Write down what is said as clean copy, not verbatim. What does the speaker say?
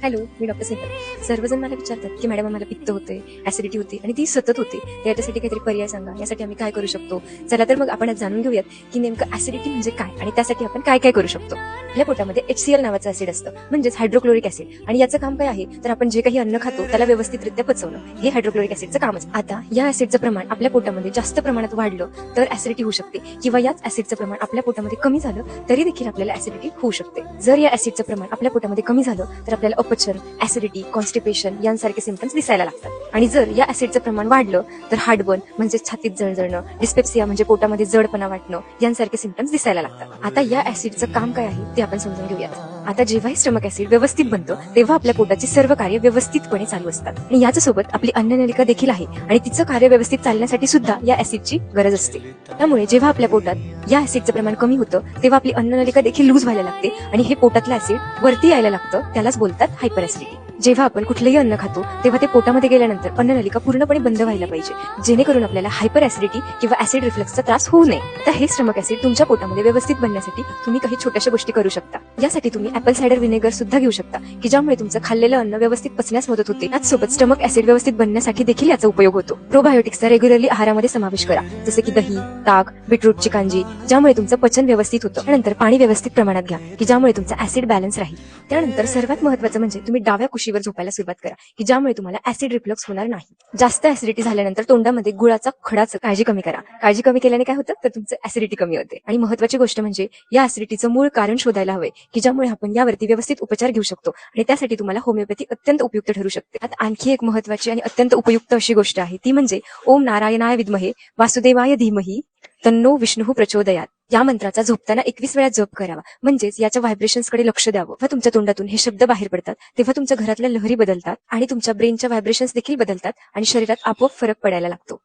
Hello, मी doctor Snehal. सर्वजण मला विचारतात की मॅडम आम्हाला पित्त होते, ऍसिडिटी होते आणि ती सतत होते. याच्यासाठी काहीतरी पर्याय सांगा. यासाठी आम्ही काय करू शकतो? चला तर मग आपण आज जाणून घेऊयात की नेमकं ऍसिडिटी म्हणजे काय आणि त्यासाठी आपण काय काय करू शकतो. आपल्या पोटामध्ये HCl नावाचं ऍसिड असतं, म्हणजेच हायड्रोक्लोरिक ऍसिड. आणि याचं काम काय आहे तर आपण जे काही अन्न खातो त्याला व्यवस्थितरित्या पचवणं, हे हायड्रोक्लोरिक ऍसिडचं कामच. आता या ऍसिडचं प्रमाण आपल्या पोटामध्ये जास्त प्रमाणात वाढलं तर ऍसिडिटी होऊ शकते, किंवा याच ऍसिडचं प्रमाण आपल्या पोटामध्ये कमी झालं तरी देखील आपल्याला ऍसिडिटी होऊ शकते. जर या ऍसिडचं प्रमाण आपल्या पोटामध्ये कमी झालं तर आपल्याला अपचन, ऍसिडिटी, कॉन्स्टिपेशन यांसारखे सिम्पटम्स दिसायला लागतात. आणि जर या ऍसिडचं प्रमाण वाढलं तर हार्टबर्न म्हणजे छातीत जळजळणं, डिस्पेप्सिया म्हणजे पोटामध्ये जडपणा वाटणं यांसारखे सिम्पटम्स दिसायला लागतात. आता या ऍसिडचं काम काय आहे ते आपण समजून घेऊयात. आता जेव्हाही स्टमक ऍसिड व्यवस्थित बनतं तेव्हा आपल्या पोटाची सर्व कार्य व्यवस्थितपणे चालू असतात. आणि याच्यासोबत आपली अन्ननलिका देखील आहे आणि तिचं कार्य व्यवस्थित चालण्यासाठी सुद्धा या ऍसिडची गरज असते. त्यामुळे जेव्हा आपल्या पोटात या ऍसिडचं प्रमाण कमी होतं तेव्हा आपली अन्ननलिका देखील लूज व्हायला लागते आणि हे पोटातलं ऍसिड वरती यायला लागतं. त्यालाच बोलतात हायपर ऍसिडिटी. जेव्हा आपण कुठलंही अन्न खातो तेव्हा ते पोटामध्ये गेल्यानंतर अन्ननलिका पूर्णपणे बंद व्हायला पाहिजे, जेणेकरून आपल्याला हायपर ऍसिडिटी किंवा ऍसिड रिफ्लक्सचा त्रास होऊ नये. तर हे स्टमक ऍसिड तुमच्या पोटामध्ये व्यवस्थित बनण्यासाठी तुम्ही काही छोट्याशा गोष्टी करू शकता. यासाठी तुम्ही ऍपल सायडर व्हिनेगर सुद्धा घेऊ शकता, की ज्यामुळे तुमचं खाल्लेलं अन्न व्यवस्थित पचण्यास मदत होते. त्याचसोबत स्टमक ऍसिड व्यवस्थित बनण्यासाठी देखील याचा उपयोग होतो. प्रोबायोटिक्सचा रेग्युलरली आहारामध्ये समावेश करा, जसे की दही, ताक, बीटरूटची कांजी, ज्यामुळे तुमचं पचन व्यवस्थित होतं. त्यानंतर पाणी व्यवस्थित प्रमाणात घ्या, की ज्यामुळे तुमचा ऍसिड बॅलन्स राहील. त्यानंतर सर्वात महत्त्वाचं म्हणजे तुम्ही डाव्या कुशीवर झोपायला सुरुवात करा, की ज्यामुळे तुम्हाला ऍसिड रिफ्लक्स होणार नाही. जास्त ऍसिडिटी झाल्यानंतर तोंडामध्ये गुळाचा खडाचं काळजी कमी करा. काळजी कमी केल्याने काय होतं तर तुमचं ऍसिडिटी कमी होते. आणि महत्त्वाची गोष्ट म्हणजे या ऍसिडिटीचं मूळ कारण शोधायला हवे, की ज्यामुळे आपण यावरती व्यवस्थित उपचार घेऊ शकतो. आणि त्यासाठी तुम्हाला होमिओपॅथी अत्यंत उपयुक्त ठरू शकते. आता आणखी एक महत्त्वाची आणि अत्यंत उपयुक्त अशी गोष्ट आहे, ती म्हणजे ओम नारायणाय विद्महे वासुदेवाय धीमहि तन्नो विष्णु प्रचोदयात. या मंत्राचा झोपताना 21 वेळा जप करावा, म्हणजेच याच्या व्हायब्रेशन्सकडे लक्ष द्यावं. व तुमच्या तोंडातून हे शब्द बाहेर पडतात तेव्हा तुमच्या घरातल्या लहरी बदलतात आणि तुमच्या ब्रेनच्या व्हायब्रेशन्स देखील बदलतात आणि शरीरात आपोआप फरक पडायला लागतो.